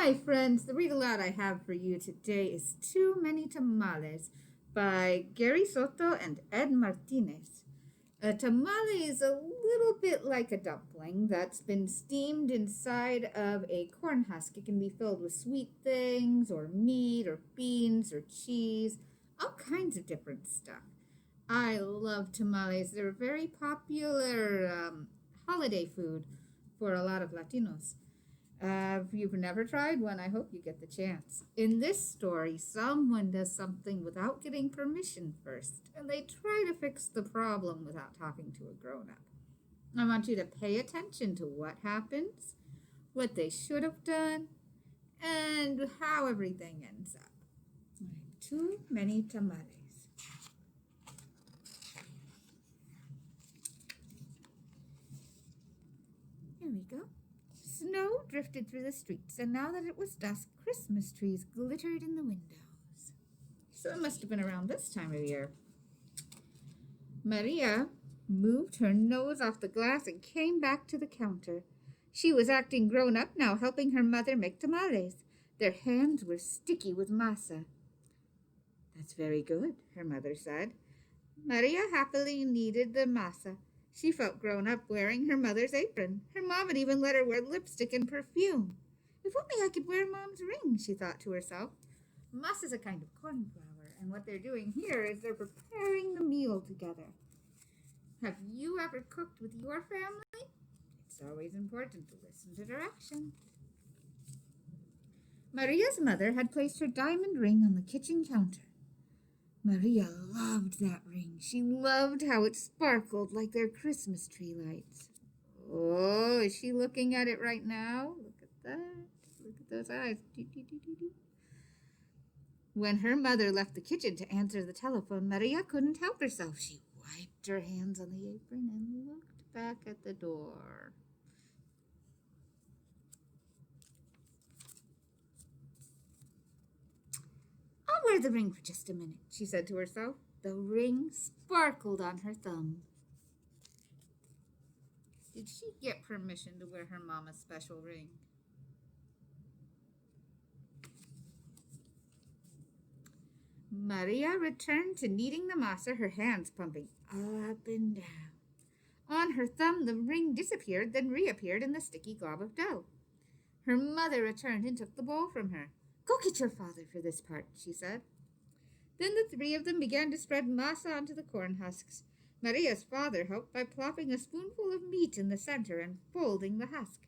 Hi, friends. The read aloud I have for you today is Too Many Tamales by Gary Soto and Ed Martinez. A tamale is a little bit like a dumpling that's been steamed inside of a corn husk. It can be filled with sweet things, or meat, or beans, or cheese, all kinds of different stuff. I love tamales. They're a very popular holiday food for a lot of Latinos. If you've never tried one, I hope you get the chance. In this story, someone does something without getting permission first, and they try to fix the problem without talking to a grown up. I want you to pay attention to what happens, what they should have done, and how everything ends up. Too many tamales. Here we go. Snow drifted through the streets, and now that it was dusk, Christmas trees glittered in the windows. So it must have been around this time of year. Maria moved her nose off the glass and came back to the counter. She was acting grown up now, helping her mother make tamales. Their hands were sticky with masa. That's very good, her mother said. Maria happily kneaded the masa. She felt grown up wearing her mother's apron. Her mom had even let her wear lipstick and perfume. If only I could wear Mom's ring, she thought to herself. Masa is a kind of corn flour, and what they're doing here is they're preparing the meal together. Have you ever cooked with your family? It's always important to listen to directions. Maria's mother had placed her diamond ring on the kitchen counter. Maria loved that ring. She loved how it sparkled like their Christmas tree lights. Oh, is she looking at it right now? Look at that. Look at those eyes. When her mother left the kitchen to answer the telephone, Maria couldn't help herself. She wiped her hands on the apron and looked back at the door. I'll wear the ring for just a minute, she said to herself. The ring sparkled on her thumb. Did she get permission to wear her mama's special ring? Maria returned to kneading the masa, her hands pumping up and down. On her thumb, the ring disappeared, then reappeared in the sticky glob of dough. Her mother returned and took the bowl from her. Go get your father for this part, she said. Then the three of them began to spread masa onto the corn husks. Maria's father helped by plopping a spoonful of meat in the center and folding the husk.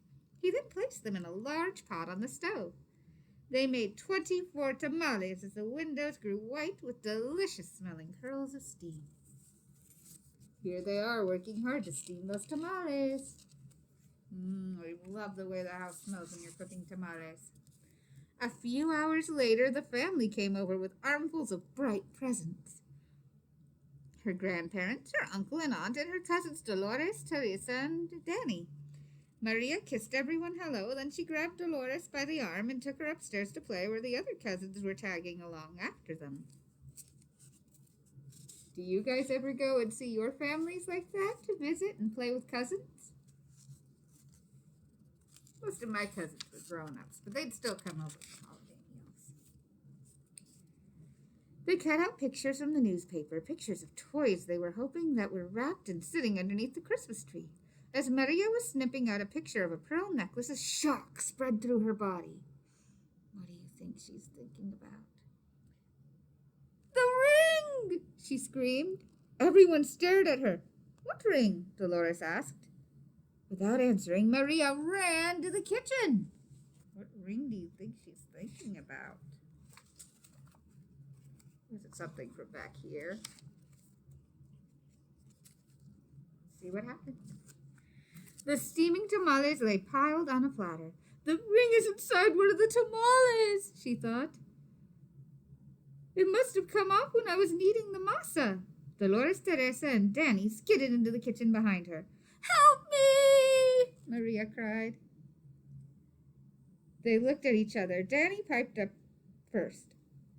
He then placed them in a large pot on the stove. They made 24 tamales as the windows grew white with delicious-smelling curls of steam. Here they are, working hard to steam those tamales. I love the way the house smells when you're cooking tamales. A few hours later, the family came over with armfuls of bright presents. Her grandparents, her uncle and aunt, and her cousins Dolores, Teresa, and Danny. Maria kissed everyone hello, then she grabbed Dolores by the arm and took her upstairs to play where the other cousins were tagging along after them. Do you guys ever go and see your families like that to visit and play with cousins? Most of my cousins were grown-ups, but they'd still come over for holiday meals. They cut out pictures from the newspaper, pictures of toys they were hoping that were wrapped and sitting underneath the Christmas tree. As Maria was snipping out a picture of a pearl necklace, a shock spread through her body. What do you think she's thinking about? The ring! She screamed. Everyone stared at her. What ring? Dolores asked. Without answering, Maria ran to the kitchen. What ring do you think she's thinking about? Is it something from back here? See what happens. The steaming tamales lay piled on a platter. The ring is inside one of the tamales, she thought. It must have come off when I was kneading the masa. Dolores, Teresa, and Danny skidded into the kitchen behind her. Help me! Maria cried. They looked at each other. Danny piped up first.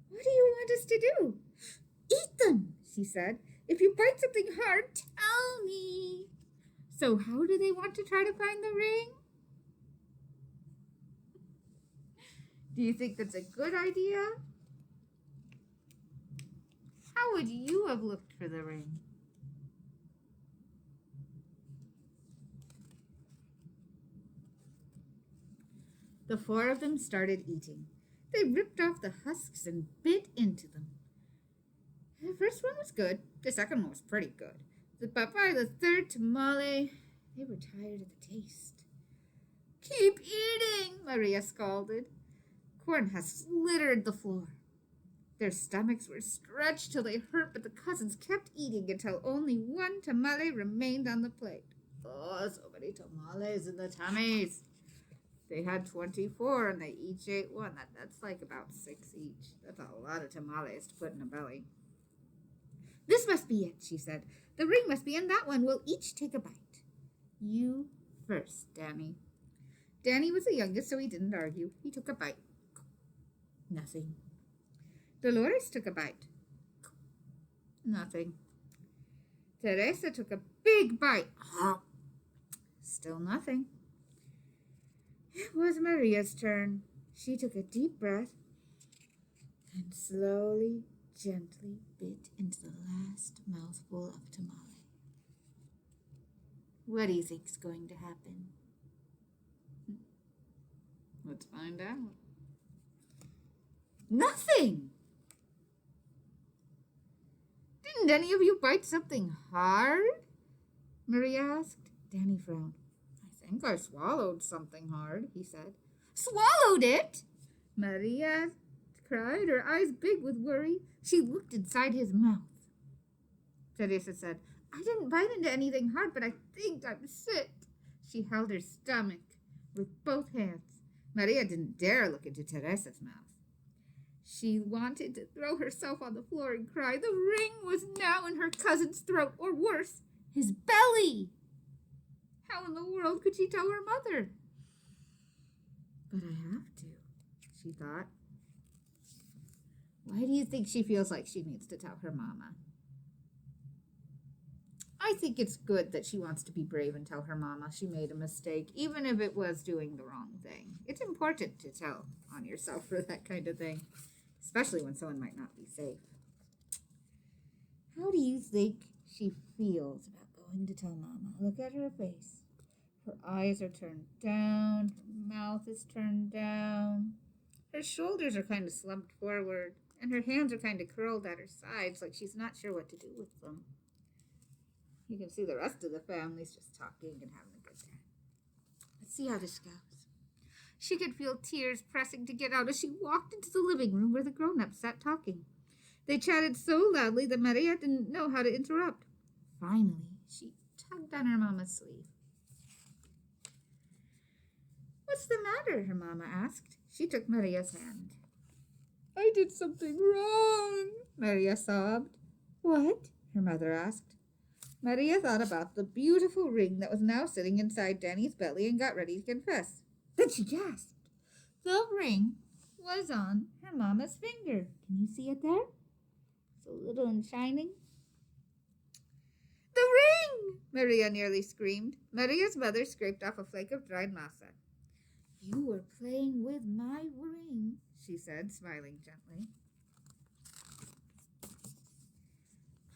What do you want us to do? Eat them, she said. If you bite something hard, tell me. So how do they want to try to find the ring? Do you think that's a good idea? How would you have looked for the ring? The four of them started eating. They ripped off the husks and bit into them. The first one was good. The second one was pretty good. But by the third tamale, they were tired of the taste. Keep eating, Maria scalded. Corn husks littered the floor. Their stomachs were stretched till they hurt, but the cousins kept eating until only one tamale remained on the plate. Oh, so many tamales in the tummies. They had 24 and they each ate one. That's like about 6 each. That's a lot of tamales to put in a belly. This must be it, she said. The ring must be in that one. We'll each take a bite. You first, Danny. Danny was the youngest, so he didn't argue. He took a bite. Nothing. Dolores took a bite. Nothing. Teresa took a big bite. Still nothing. It was Maria's turn. She took a deep breath and slowly, gently bit into the last mouthful of tamale. What do you think's going to happen? Let's find out. Nothing! Didn't any of you bite something hard? Maria asked. Danny frowned. I think I swallowed something hard, he said. Swallowed it? Maria cried, her eyes big with worry. She looked inside his mouth. Teresa said, I didn't bite into anything hard, but I think I'm sick. She held her stomach with both hands. Maria didn't dare look into Teresa's mouth. She wanted to throw herself on the floor and cry. The ring was now in her cousin's throat, or worse, his belly. How in the world could she tell her mother? But I have to, she thought. Why do you think she feels like she needs to tell her mama? I think it's good that she wants to be brave and tell her mama she made a mistake, even if it was doing the wrong thing. It's important to tell on yourself for that kind of thing, especially when someone might not be safe. How do you think she feels about going to tell mama? Look at her face. Her eyes are turned down, her mouth is turned down, her shoulders are kind of slumped forward, and her hands are kind of curled at her sides like she's not sure what to do with them. You can see the rest of the family's just talking and having a good time. Let's see how this goes. She could feel tears pressing to get out as she walked into the living room where the grown-ups sat talking. They chatted so loudly that Maria didn't know how to interrupt. Finally, she tugged on her mama's sleeve. What's the matter? Her mama asked. She took Maria's hand. I did something wrong, Maria sobbed. What? Her mother asked. Maria thought about the beautiful ring that was now sitting inside Danny's belly and got ready to confess. Then she gasped. The ring was on her mama's finger. Can you see it there? It's a little and shining. The ring! Maria nearly screamed. Maria's mother scraped off a flake of dried masa. You were playing with my ring, she said, smiling gently.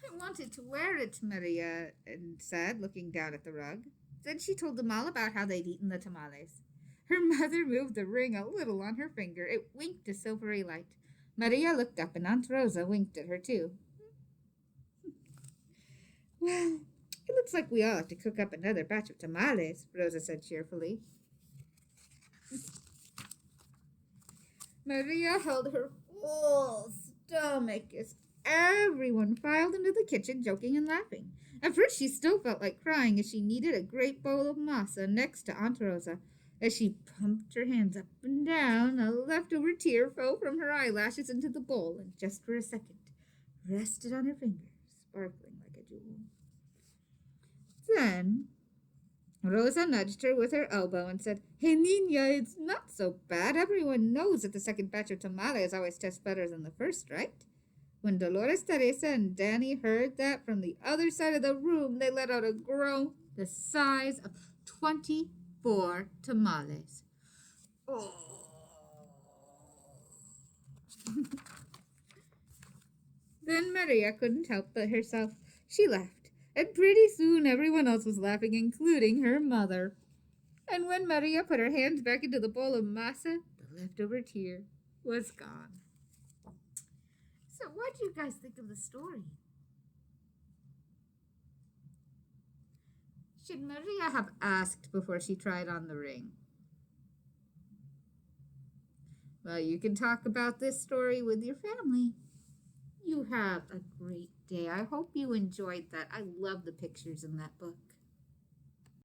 I wanted to wear it, Maria said, looking down at the rug. Then she told them all about how they'd eaten the tamales. Her mother moved the ring a little on her finger. It winked a silvery light. Maria looked up, and Aunt Rosa winked at her, too. Well, it looks like we all have to cook up another batch of tamales, Rosa said cheerfully. Maria held her full stomach as everyone filed into the kitchen, joking and laughing. At first, she still felt like crying as she kneaded a great bowl of masa next to Aunt Rosa. As she pumped her hands up and down, a leftover tear fell from her eyelashes into the bowl and just for a second rested on her finger, sparkling like a jewel. Then Rosa nudged her with her elbow and said, Hey, Nina, it's not so bad. Everyone knows that the second batch of tamales always tastes better than the first, right? When Dolores, Teresa, and Danny heard that from the other side of the room, they let out a groan the size of 24 tamales. Oh, Maria couldn't help but herself. She laughed, and pretty soon everyone else was laughing, including her mother. And when Maria put her hands back into the bowl of masa, the leftover tear was gone. So, what do you guys think of the story? Should Maria have asked before she tried on the ring? Well, you can talk about this story with your family. You have a great day. I hope you enjoyed that. I love the pictures in that book.